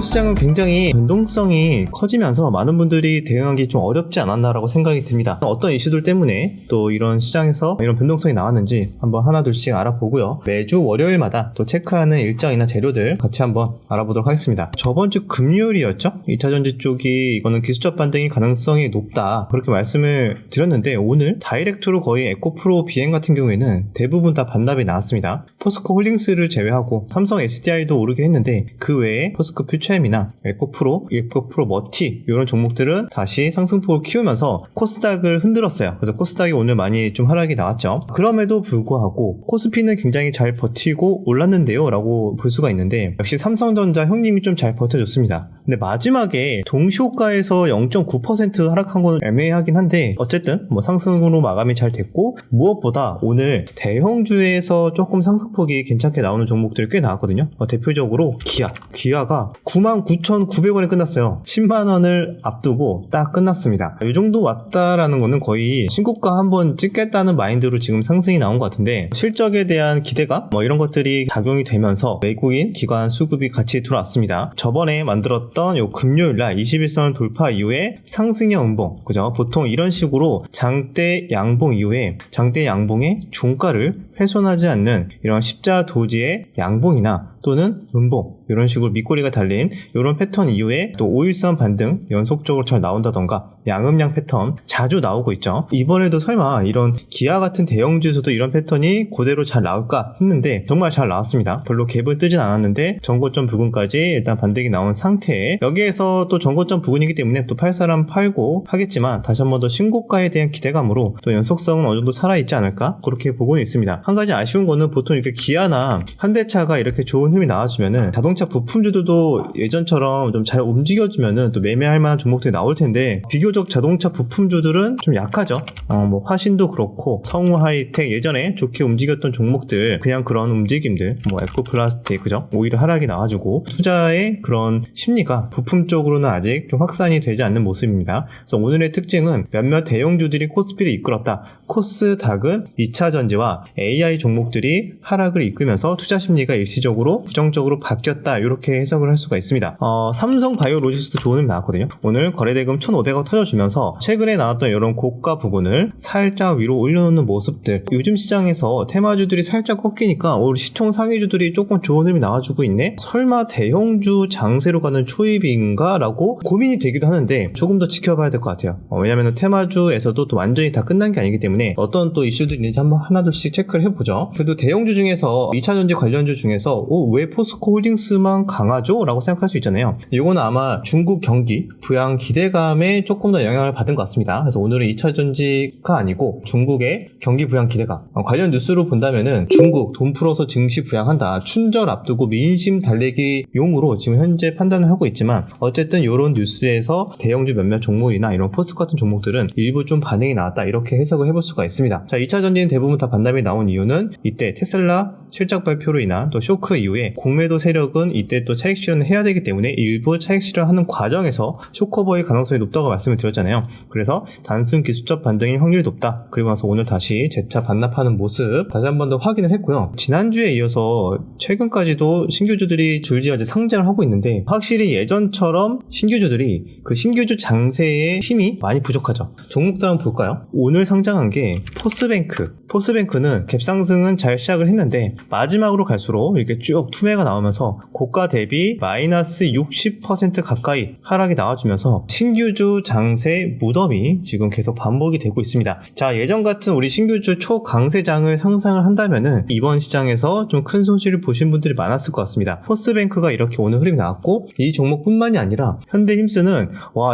이번 시장은 굉장히 변동성이 커지면서 많은 분들이 대응하기 좀 어렵지 않았나라고 생각이 듭니다. 어떤 이슈들 때문에 또 이런 시장에서 이런 변동성이 나왔는지 한번 하나둘씩 알아보고요. 매주 월요일마다 또 체크하는 일정이나 재료들 같이 한번 알아보도록 하겠습니다. 저번 주 금요일이었죠? 2차전지 쪽이 이거는 기술적 반등이 가능성이 높다 그렇게 말씀을 드렸는데, 오늘 다이렉트로 거의 에코프로 비행 같은 경우에는 대부분 다 반납이 나왔습니다. 포스코 홀딩스를 제외하고 삼성 SDI도 오르긴 했는데, 그 외에 포스코 퓨처엠이나 에코프로 머티 이런 종목들은 다시 상승폭을 키우면서 코스닥을 흔들었어요. 그래서 코스닥이 오늘 많이 좀 하락이 나왔죠. 그럼에도 불구하고 코스피는 굉장히 잘 버티고 올랐는데요 라고 볼 수가 있는데, 역시 삼성전자 형님이 좀 잘 버텨줬습니다. 근데 마지막에 동시호가에서 0.9% 하락한 건 애매하긴 한데, 어쨌든 뭐 상승으로 마감이 잘 됐고, 무엇보다 오늘 대형주에서 조금 상승폭이 괜찮게 나오는 종목들이 꽤 나왔거든요. 대표적으로 기아가 99,900원에 끝났어요. 10만원을 앞두고 딱 끝났습니다. 이 정도 왔다라는 거는 거의 신고가 한번 찍겠다는 마인드로 지금 상승이 나온 것 같은데, 실적에 대한 기대감 뭐 이런 것들이 작용이 되면서 외국인 기관 수급이 같이 들어왔습니다. 저번에 만들었던 요 금요일날 21선을 돌파 이후에 상승형 음봉, 그죠? 보통 이런 식으로 장대 양봉 이후에 장대 양봉의 종가를 훼손하지 않는 이런 십자 도지의 양봉이나 또는 음봉, 이런 식으로 밑꼬리가 달린 이런 패턴 이후에 또 5일선 반등 연속적으로 잘 나온다던가 양음양 패턴 자주 나오고 있죠. 이번에도 설마 이런 기아 같은 대형주에서도 이런 패턴이 그대로 잘 나올까 했는데 정말 잘 나왔습니다. 별로 갭은 뜨진 않았는데 전고점 부근까지 일단 반등이 나온 상태에, 여기에서 또 전고점 부근이기 때문에 또 팔 사람 팔고 하겠지만, 다시 한 번 더 신고가에 대한 기대감으로 또 연속성은 어느 정도 살아있지 않을까 그렇게 보고는 있습니다. 한 가지 아쉬운 거는, 보통 이렇게 기아나 현대차가 이렇게 좋은 흐름이 나와주면은 자동차 부품주들도 예전처럼 좀 잘 움직여주면은 또 매매할 만한 종목들이 나올 텐데, 비교적 자동차 부품주들은 좀 약하죠. 뭐 화신도 그렇고 성우 하이텍, 예전에 좋게 움직였던 종목들 그냥 그런 움직임들, 뭐 에코플라스틱, 그죠? 오히려 하락이 나와주고 투자의 그런 심리가 부품 쪽으로는 아직 좀 확산이 되지 않는 모습입니다. 그래서 오늘의 특징은 몇몇 대형주들이 코스피를 이끌었다. 코스닥은 2차전지와 AI 종목들이 하락을 이끌면서 투자 심리가 일시적으로 부정적으로 바뀌었다, 이렇게 해석을 할 수가 있습니다. 삼성 바이오로직스도 좋은 흐름 나왔거든요. 오늘 거래대금 1,500억 터져주면서 최근에 나왔던 이런 고가 부분을 살짝 위로 올려놓는 모습들, 요즘 시장에서 테마주들이 살짝 꺾이니까 우리 시총 상위주들이 조금 좋은 흐름이 나와주고 있네? 설마 대형주 장세로 가는 초입인가? 라고 고민이 되기도 하는데, 조금 더 지켜봐야 될 것 같아요. 왜냐면 테마주에서도 또 완전히 다 끝난 게 아니기 때문에 어떤 또 이슈들이 있는지 한번 하나둘씩 체크를 해보죠. 그래도 대형주 중에서 2차전지 관련주 중에서 왜 포스코 홀딩스만 강하죠? 라고 생각할 수 있잖아요. 이거는 아마 중국 경기 부양 기대감에 조금 더 영향을 받은 것 같습니다. 그래서 오늘은 2차전지가 아니고 중국의 경기 부양 기대감, 관련 뉴스로 본다면은 중국 돈 풀어서 증시 부양한다, 춘절 앞두고 민심 달래기 용으로 지금 현재 판단을 하고 있지만, 어쨌든 이런 뉴스에서 대형주 몇몇 종목이나 이런 포스코 같은 종목들은 일부 좀 반응이 나왔다, 이렇게 해석을 해볼 수가 있습니다. 자, 2차전지는 대부분 다 반납이 나온 이유는 이때 테슬라 실적 발표로 인한 또 쇼크 이후에 공매도 세력은 이때 또 차익 실현을 해야 되기 때문에 일부 차익 실현하는 과정에서 쇼커버의 가능성이 높다고 말씀을 드렸잖아요. 그래서 단순 기술적 반등의 확률이 높다. 그리고 나서 오늘 다시 재차 반납하는 모습 다시 한 번 더 확인을 했고요. 지난주에 이어서 최근까지도 신규주들이 줄지어 이제 상장을 하고 있는데, 확실히 예전처럼 신규주들이 그 신규주 장세의 힘이 많이 부족하죠. 종목들 한번 볼까요? 오늘 상장한 게 포스뱅크는 갭상승은 잘 시작을 했는데 마지막으로 갈수록 이렇게 쭉 투매가 나오면서 고가 대비 마이너스 60% 가까이 하락이 나와주면서 신규주 장세 무덤이 지금 계속 반복이 되고 있습니다. 자, 예전 같은 우리 신규주 초강세장을 상상을 한다면은 이번 시장에서 좀 큰 손실을 보신 분들이 많았을 것 같습니다. 포스뱅크가 이렇게 오늘 흐름이 나왔고, 이 종목뿐만이 아니라 현대힘스는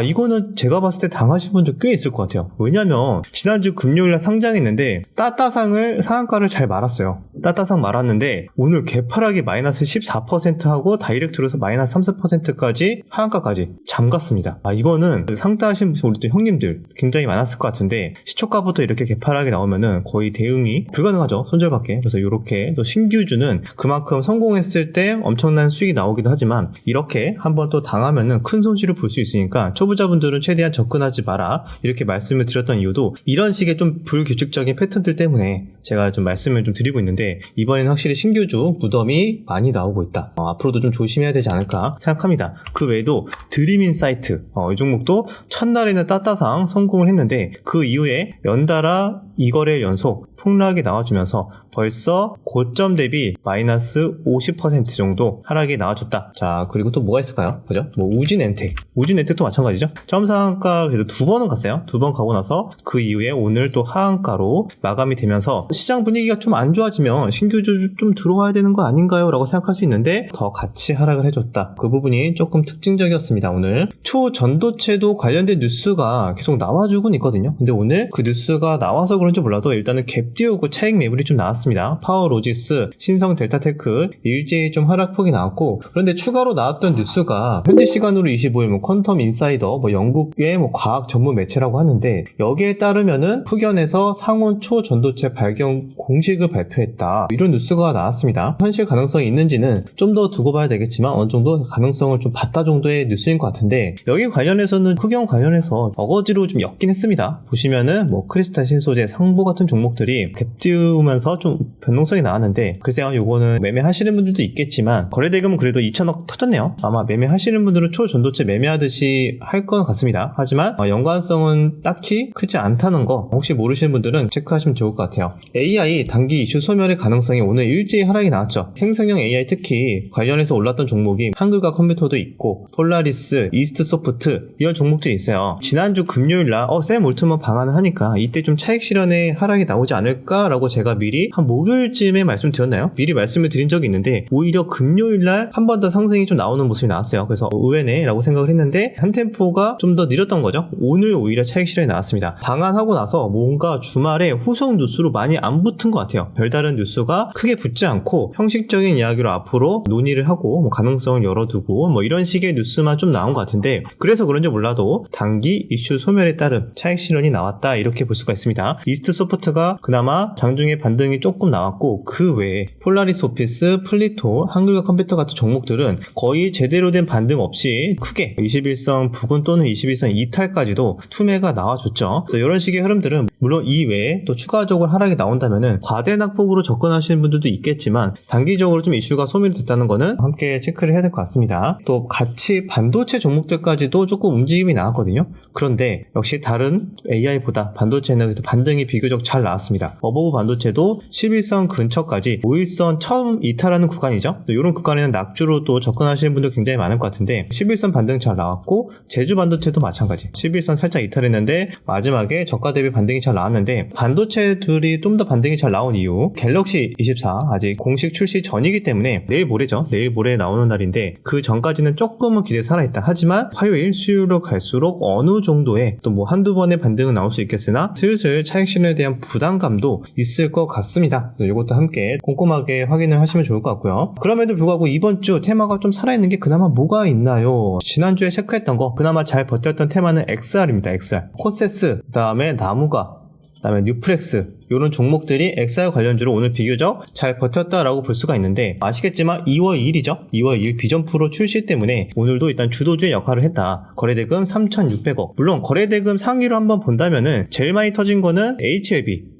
이거는 제가 봤을 때 당하신 분들 꽤 있을 것 같아요. 왜냐면 지난주 금요일날 상장했는데 따따상을 상한가를 잘 말았어요. 따따상 말았는데 오늘 개파락이 마이너스 14%하고 다이렉트로 해서 마이너스 30%까지 하한가까지 잠갔습니다. 이거는 상따하신 우리 또 형님들 굉장히 많았을 것 같은데, 시초가부터 이렇게 개파락이 나오면은 거의 대응이 불가능하죠. 손절밖에. 그래서 이렇게 또 신규주는 그만큼 성공했을 때 엄청난 수익이 나오기도 하지만, 이렇게 한번 또 당하면은 큰 손실을 볼 수 있으니까 초보자분들은 최대한 접근하지 마라, 이렇게 말씀을 드렸던 이유도 이런 식의 좀 불규칙적인 패턴들 때문에 때문에 제가 좀 말씀을 좀 드리고 있는데 이번에는 확실히 신규주 무덤이 많이 나오고 있다. 앞으로도 좀 조심해야 되지 않을까 생각합니다. 그 외에도 드림인사이트 이 종목도 첫날에는 따따상 성공을 했는데 그 이후에 연달아 2거래 연속 폭락이 나와주면서 벌써 고점 대비 마이너스 50% 정도 하락이 나와줬다. 자, 그리고 또 뭐가 있을까요? 그죠? 뭐 우진엔텍도 마찬가지죠. 점상한가 그래도 2번은 갔어요. 2번 가고 나서 그 이후에 오늘 또 하한가로 마감이 되면서 시장 분위기가 좀 안 좋아지면 신규주 좀 들어와야 되는 거 아닌가요? 라고 생각할 수 있는데 더 같이 하락을 해줬다. 그 부분이 조금 특징적이었습니다. 오늘 초전도체도 관련된 뉴스가 계속 나와주곤 있거든요. 근데 오늘 그 뉴스가 나와서 그런지 몰라도 일단은 갭 띄우고 차익 매물이 좀 나왔습니다. 파워로직스, 신성 델타테크 일제히 좀 하락폭이 나왔고, 그런데 추가로 나왔던 뉴스가 현지 시간으로 25일 뭐 퀀텀 인사이더 영국의 과학 전문 매체라고 하는데 여기에 따르면은 흑연에서 상온 초전도체 발견 공식을 발표했다. 이런 뉴스가 나왔습니다. 현실 가능성이 있는지는 좀 더 두고 봐야 되겠지만 어느 정도 가능성을 좀 봤다 정도의 뉴스인 것 같은데 여기 관련해서는 흑연 관련해서 어거지로 좀 엮긴 했습니다. 보시면은 뭐 크리스탈 신소재, 상보 같은 종목들이 갭 띄우면서 좀 변동성이 나왔는데 글쎄요, 요거는 매매하시는 분들도 있겠지만 거래대금은 그래도 2천억 터졌네요. 아마 매매하시는 분들은 초전도체 매매하듯이 할 것 같습니다. 하지만 연관성은 딱히 크지 않다는 거 혹시 모르시는 분들은 체크하시면 좋을 것 같아요. AI 단기 이슈 소멸의 가능성이 오늘 일제히 하락이 나왔죠. 생성형 AI 특히 관련해서 올랐던 종목이 한글과 컴퓨터도 있고 폴라리스, 이스트소프트 이런 종목들이 있어요. 지난주 금요일날 샘 올트먼 방한을 하니까 이때 좀 차익 실현의 하락이 나오지 않을까라고 제가 미리 한 목요일쯤에 말씀드렸나요? 미리 말씀을 드린 적이 있는데 오히려 금요일날 한 번 더 상승이 좀 나오는 모습이 나왔어요. 그래서 의외네 라고 생각을 했는데 한 템포가 좀 더 느렸던 거죠. 오늘 오히려 차익 실현이 나왔습니다. 방한하고 나서 뭔가 주말에 후속 뉴스로 많이 안 붙은 것 같아요. 별다른 뉴스가 크게 붙지 않고 형식적인 이야기로 앞으로 논의를 하고 뭐 가능성을 열어두고 뭐 이런 식의 뉴스만 좀 나온 것 같은데 그래서 그런지 몰라도 단기 이슈 소멸에 따른 차익 실현이 나왔다 이렇게 볼 수가 있습니다. 이스트소프트가 그나마 장중에 반등이 조금 나왔고 그 외에 폴라리스 오피스, 플리토, 한글과 컴퓨터 같은 종목들은 거의 제대로 된 반등 없이 크게 21선 부근 또는 21선 이탈까지도 투매가 나와줬죠. 그래서 이런 식의 흐름들은 물론 이 외에 또 추가적으로 하락이 나온다면은 과대낙폭으로 접근하시는 분들도 있겠지만 단기적으로 좀 이슈가 소멸이 됐다는 거는 함께 체크를 해야 될 것 같습니다. 또 같이 반도체 종목들까지도 조금 움직임이 나왔거든요. 그런데 역시 다른 AI보다 반도체는 반등이 비교적 잘 나왔습니다. 어버브 반도체도 11선 근처까지 5일선 처음 이탈하는 구간이죠. 이런 구간에는 낙주로 또 접근하시는 분들 굉장히 많을 것 같은데 11선 반등 잘 나왔고 제주 반도체도 마찬가지 11선 살짝 이탈했는데 마지막에 저가 대비 반등이 잘 나왔는데 반도체들이 좀 더 반등이 잘 나온 이유 갤럭시 24 아직 공식 출시 전이기 때문에 내일 모레죠. 내일 모레 나오는 날인데 그 전까지는 조금은 기대 살아있다. 하지만 화요일 수요일로 갈수록 어느 정도의 또 뭐 한두 번의 반등은 나올 수 있겠으나 슬슬 차익 실현에 대한 부담감도 있을 것 같습니다. 이것도 함께 꼼꼼하게 확인을 하시면 좋을 것 같고요. 그럼에도 불구하고 이번 주 테마가 좀 살아있는 게 그나마 뭐가 있나요? 지난주에 체크했던 거 그나마 잘 버텼던 테마는 XR입니다. XR 코세스, 그 다음에 나무가, 그 다음에 뉴프렉스 이런 종목들이 XR 관련주로 오늘 비교적 잘 버텼다라고 볼 수가 있는데 아시겠지만 2월 2일이죠. 2월 2일 비전 프로 출시 때문에 오늘도 일단 주도주의 역할을 했다. 거래대금 3,600억. 물론 거래대금 상위로 한번 본다면은 제일 많이 터진 거는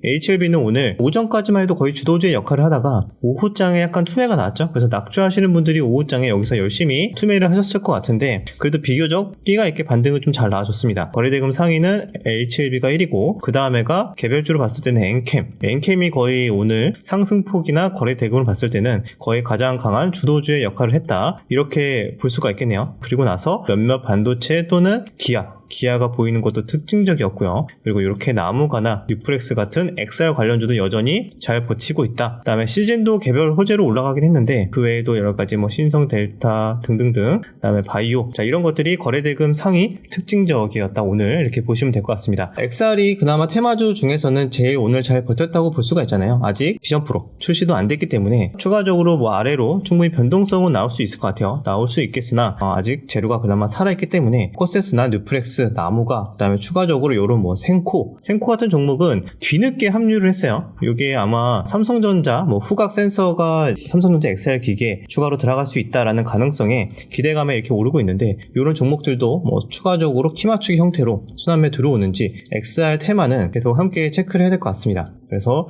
HLB는 오늘 오전까지만 해도 거의 주도주의 역할을 하다가 오후장에 약간 투매가 나왔죠. 그래서 낙주하시는 분들이 오후장에 여기서 열심히 투매를 하셨을 것 같은데 그래도 비교적 끼가 있게 반등을 좀 잘 나와줬습니다. 거래대금 상위는 HLB가 1위고 그 다음에가 개별주로 봤을 때는 엔캠이 거의 오늘 상승폭이나 거래 대금을 봤을 때는 거의 가장 강한 주도주의 역할을 했다. 이렇게 볼 수가 있겠네요. 그리고 나서 몇몇 반도체 또는 기아가 보이는 것도 특징적이었고요. 그리고 이렇게 나무가나 뉴프렉스 같은 XR 관련주도 여전히 잘 버티고 있다. 그 다음에 시즌도 개별 호재로 올라가긴 했는데 그 외에도 여러가지 뭐 신성 델타 등등등 그 다음에 바이오 이런 것들이 거래대금 상위 특징적이었다. 오늘 이렇게 보시면 될 것 같습니다. XR이 그나마 테마주 중에서는 제일 오늘 잘 버텼다고 볼 수가 있잖아요. 아직 비전 프로 출시도 안 됐기 때문에 추가적으로 뭐 아래로 충분히 변동성은 나올 수 있을 것 같아요. 나올 수 있겠으나 아직 재료가 그나마 살아있기 때문에 코세스나 뉴프렉스 넥스, 나무가, 그다음에 추가적으로 이런 뭐 생코 같은 종목은 뒤늦게 합류를 했어요. 이게 아마 삼성전자 뭐 후각 센서가 삼성전자 XR 기기에 추가로 들어갈 수 있다라는 가능성에 기대감에 이렇게 오르고 있는데, 이런 종목들도 뭐 추가적으로 키 맞추기 형태로 순환매 들어오는지 XR 테마는 계속 함께 체크를 해야 될 것 같습니다. 그래서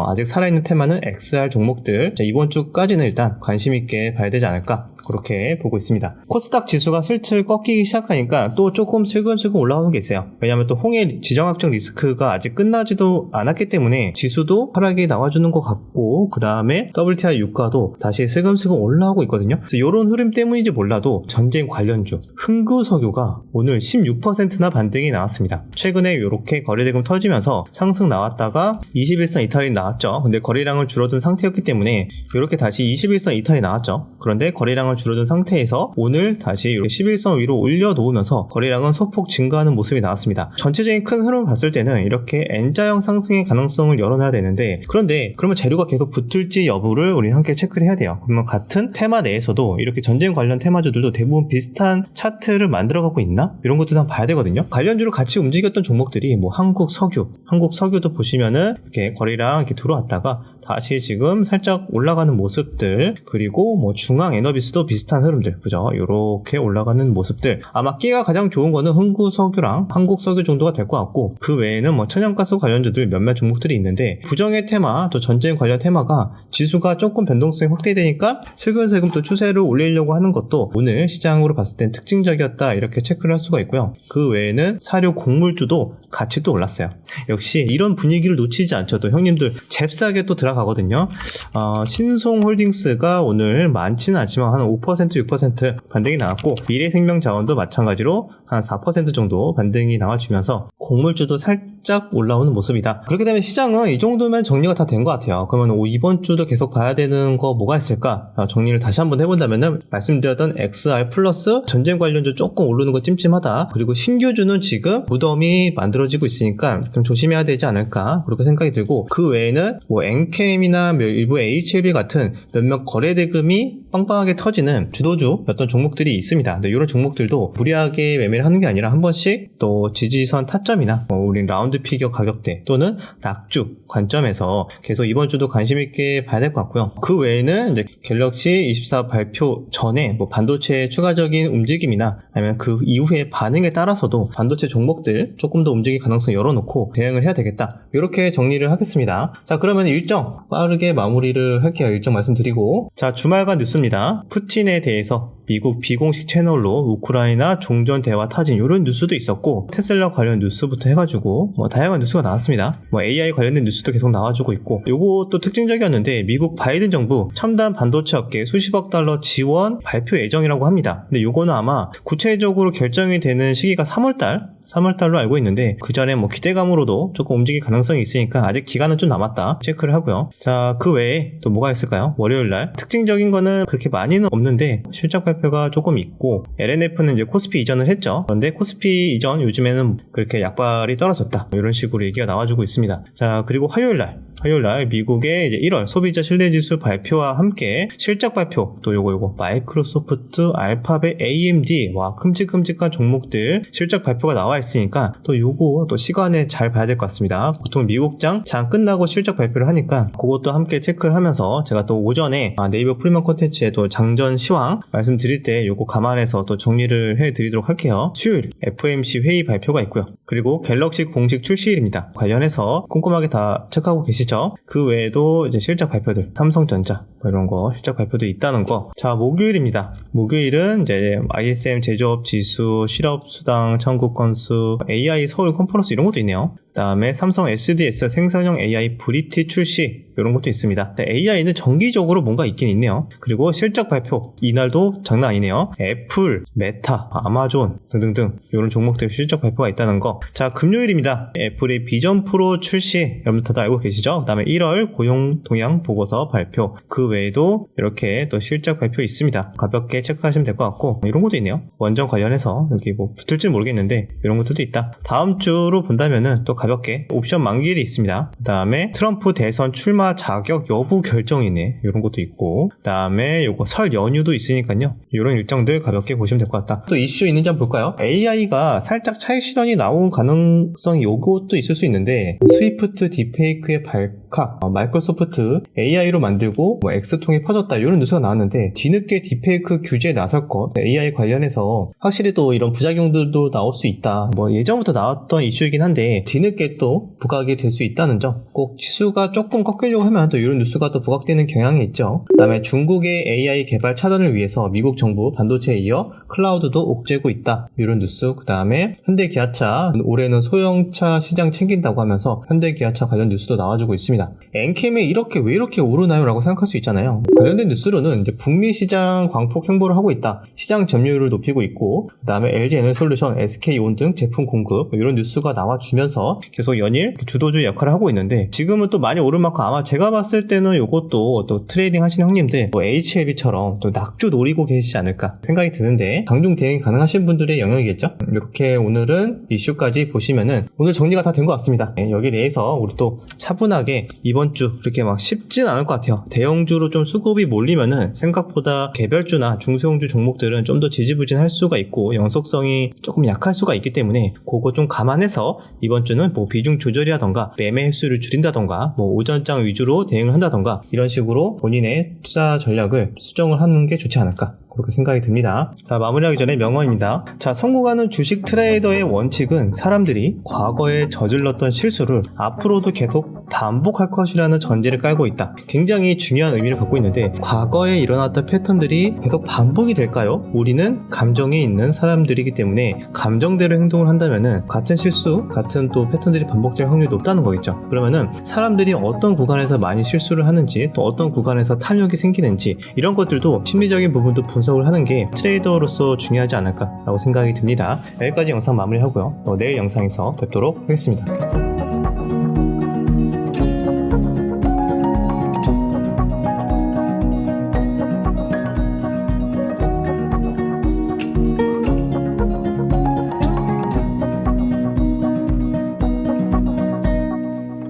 아직 살아있는 테마는 XR 종목들, 이번 주까지는 일단 관심 있게 봐야 되지 않을까, 그렇게 보고 있습니다. 코스닥 지수가 슬슬 꺾이기 시작하니까 또 조금 슬금슬금 올라오는 게 있어요. 왜냐하면 또 홍해 지정학적 리스크가 아직 끝나지도 않았기 때문에 지수도 하락이 나와주는 것 같고, 그 다음에 WTI 유가도 다시 슬금슬금 올라오고 있거든요. 그래서 이런 흐름 때문인지 몰라도 전쟁 관련주 흥구석유가 오늘 16%나 반등이 나왔습니다. 최근에 이렇게 거래대금 터지면서 상승 나왔다가 21선 이탈이 나왔죠. 근데 거래량을 줄어든 상태였기 때문에 이렇게 다시 21선 이탈이 나왔죠. 그런데 거래량을 줄어든 상태에서 오늘 다시 이렇게 11선 위로 올려놓으면서 거래량은 소폭 증가하는 모습이 나왔습니다. 전체적인 큰 흐름을 봤을 때는 이렇게 N자형 상승의 가능성을 열어놔야 되는데, 그런데 그러면 재료가 계속 붙을지 여부를 우리는 함께 체크를 해야 돼요. 그러면 같은 테마 내에서도 이렇게 전쟁 관련 테마주들도 대부분 비슷한 차트를 만들어가고 있나? 이런 것도 한번 봐야 되거든요. 관련주로 같이 움직였던 종목들이 뭐 한국석유도 보시면은 이렇게 거래량 이렇게 들어왔다가 다시 지금 살짝 올라가는 모습들, 그리고 뭐 중앙에너비스도 비슷한 흐름들, 그죠? 요렇게 올라가는 모습들. 아마 끼가 가장 좋은 거는 흥구석유랑 한국석유 정도가 될 것 같고, 그 외에는 뭐 천연가스 관련주들 몇몇 종목들이 있는데, 부정의 테마, 또 전쟁 관련 테마가 지수가 조금 변동성이 확대되니까 슬금슬금 또 추세를 올리려고 하는 것도 오늘 시장으로 봤을 땐 특징적이었다, 이렇게 체크를 할 수가 있고요. 그 외에는 사료 곡물주도 같이 또 올랐어요. 역시 이런 분위기를 놓치지 않죠. 또 형님들 잽싸게 또 들어가거든요. 신송홀딩스가 오늘 많지는 않지만 한 5%, 6% 반등이 나왔고, 미래생명자원도 마찬가지로 한 4% 정도 반등이 나와주면서 곡물주도 살짝 올라오는 모습이다. 그렇게 되면 시장은 이 정도면 정리가 다 된 것 같아요. 그러면 이번 주도 계속 봐야 되는 거 뭐가 있을까? 정리를 다시 한번 해본다면은 말씀드렸던 XR 플러스 전쟁 관련주 조금 오르는 거 찜찜하다. 그리고 신규주는 지금 무덤이 만들어지고 있으니까 좀 조심해야 되지 않을까, 그렇게 생각이 들고, 그 외에는 뭐 NKM이나 일부 HLB 같은 몇몇 거래대금이 빵빵하게 터지는 주도주였던 종목들이 있습니다. 근데 이런 종목들도 무리하게 매매를 하는 게 아니라 한 번씩 또 지지선 타점이나 우린 라운드 피겨 가격대 또는 낙주 관점에서 계속 이번 주도 관심 있게 봐야 될 것 같고요. 그 외에는 이제 갤럭시 24 발표 전에 뭐 반도체의 추가적인 움직임이나 아니면 그 이후의 반응에 따라서도 반도체 종목들 조금 더 움직일 가능성 열어놓고 대응을 해야 되겠다, 이렇게 정리를 하겠습니다. 자, 그러면 일정 빠르게 마무리를 할게요. 일정 말씀드리고, 자, 주말간 뉴스입니다. 푸틴에 대해서 미국 비공식 채널로 우크라이나 종전 대화 타진, 이런 뉴스도 있었고, 테슬라 관련 뉴스부터 해가지고 뭐 다양한 뉴스가 나왔습니다. 뭐 AI 관련된 뉴스도 계속 나와주고 있고, 요것도 특징적이었는데 미국 바이든 정부 첨단 반도체 업계 수십억 달러 지원 발표 예정이라고 합니다. 근데 요거는 아마 구체적으로 결정이 되는 시기가 3월달로 알고 있는데, 그 전에 뭐 기대감으로도 조금 움직일 가능성이 있으니까 아직 기간은 좀 남았다, 체크를 하고요. 자, 그 외에 또 뭐가 있을까요? 월요일날 특징적인 거는 그렇게 많이는 없는데 실적 발표가 조금 있고, LNF는 이제 코스피 이전을 했죠. 그런데 코스피 이전 요즘에는 그렇게 약발이 떨어졌다, 이런 식으로 얘기가 나와주고 있습니다. 자, 그리고 화요일날 미국의 이제 1월 소비자 신뢰지수 발표와 함께 실적 발표, 또 요거 마이크로소프트, 알파벳, AMD, 와, 큼직큼직한 종목들 실적 발표가 나와 있으니까 또 요거 또 시간에 잘 봐야 될 것 같습니다. 보통 미국장 장 끝나고 실적 발표를 하니까 그것도 함께 체크를 하면서, 제가 또 오전에 네이버 프리미엄 콘텐츠에 또 장전 시황 말씀드릴 때 요거 감안해서 또 정리를 해드리도록 할게요. 수요일 FOMC 회의 발표가 있고요. 그리고 갤럭시 공식 출시일입니다. 관련해서 꼼꼼하게 다 체크하고 계시죠? 그 외에도 이제 실적 발표들, 삼성전자 뭐 이런 거 실적 발표도 있다는 거. 자, 목요일입니다. 목요일은 이제 ISM 제조업 지수, 실업 수당 청구 건수, AI 서울 컨퍼런스 이런 것도 있네요. 그다음에 삼성 SDS 생산형 AI 브리티 출시, 이런 것도 있습니다. AI는 정기적으로 뭔가 있긴 있네요. 그리고 실적 발표 이날도 장난 아니네요. 애플, 메타, 아마존 등등등 이런 종목들 실적 발표가 있다는 거. 자, 금요일입니다. 애플의 비전 프로 출시, 여러분 다들 알고 계시죠? 그다음에 1월 고용 동향 보고서 발표, 그 외에도 이렇게 또 실적 발표 있습니다. 가볍게 체크하시면 될 것 같고, 이런 것도 있네요. 원전 관련해서 여기 뭐 붙을지 모르겠는데 이런 것들도 있다. 다음 주로 본다면은 또 가볍게 가볍게 옵션 만기일이 있습니다. 그 다음에 트럼프 대선 출마 자격 여부 결정이네 이런 것도 있고, 그 다음에 요거 설 연휴도 있으니까요. 이런 일정들 가볍게 보시면 될 것 같다. 또 이슈 있는지 한번 볼까요? AI가 살짝 차익 실현이 나온 가능성이 요것도 있을 수 있는데, 스위프트 딥페이크의 발칵, 마이크로소프트 AI로 만들고 X통에 퍼졌다 이런 뉴스가 나왔는데, 뒤늦게 딥페이크 규제에 나설 것, AI 관련해서 확실히 또 이런 부작용들도 나올 수 있다. 예전부터 나왔던 이슈이긴 한데 뒤늦게 또 부각이 될 수 있다는 점, 꼭 지수가 조금 꺾이려고 하면 또 이런 뉴스가 또 부각되는 경향이 있죠. 그 다음에 중국의 AI 개발 차단을 위해서 미국 정부 반도체에 이어 클라우드도 옥죄고 있다 이런 뉴스. 그 다음에 현대기아차 올해는 소형차 시장 챙긴다고 하면서 현대기아차 관련 뉴스도 나와주고 있습니다. 엔캠이 왜 이렇게 오르나요? 라고 생각할 수 있잖아요. 관련된 뉴스로는 이제 북미 시장 광폭 행보를 하고 있다, 시장 점유율을 높이고 있고, 그 다음에 LG에너솔루션, SK온 등 제품 공급 이런 뉴스가 나와주면서 계속 연일 주도주의 역할을 하고 있는데, 지금은 또 많이 오른 만큼 아마 제가 봤을 때는 이것도 또 트레이딩 하시는 형님들 HLB처럼 또 낙주 노리고 계시지 않을까 생각이 드는데, 장중 대응 가능하신 분들의 영역이겠죠. 이렇게 오늘은 이슈까지 보시면은 오늘 정리가 다 된 것 같습니다. 여기 내에서 우리 또 차분하게 이번 주 그렇게 막 쉽진 않을 것 같아요. 대형주로 좀 수급이 몰리면은 생각보다 개별주나 중소형주 종목들은 좀 더 지지부진할 수가 있고 영속성이 조금 약할 수가 있기 때문에 그거 좀 감안해서 이번 주는 비중 조절이라던가 매매 횟수를 줄인다던가 오전장 위주로 대응을 한다던가 이런 식으로 본인의 투자 전략을 수정을 하는 게 좋지 않을까, 그렇게 생각이 듭니다. 자, 마무리하기 전에 명언입니다. 자, 성공하는 주식 트레이더의 원칙은 사람들이 과거에 저질렀던 실수를 앞으로도 계속 반복할 것이라는 전제를 깔고 있다. 굉장히 중요한 의미를 갖고 있는데, 과거에 일어났던 패턴들이 계속 반복이 될까요? 우리는 감정이 있는 사람들이기 때문에 감정대로 행동을 한다면은 같은 실수, 같은 또 패턴들이 반복될 확률이 높다는 거겠죠. 그러면은 사람들이 어떤 구간에서 많이 실수를 하는지, 또 어떤 구간에서 탄력이 생기는지 이런 것들도 심리적인 부분도 분석을 하는 게 트레이더로서 중요하지 않을까라고 생각이 듭니다. 여기까지 영상 마무리하고요. 내일 영상에서 뵙도록 하겠습니다.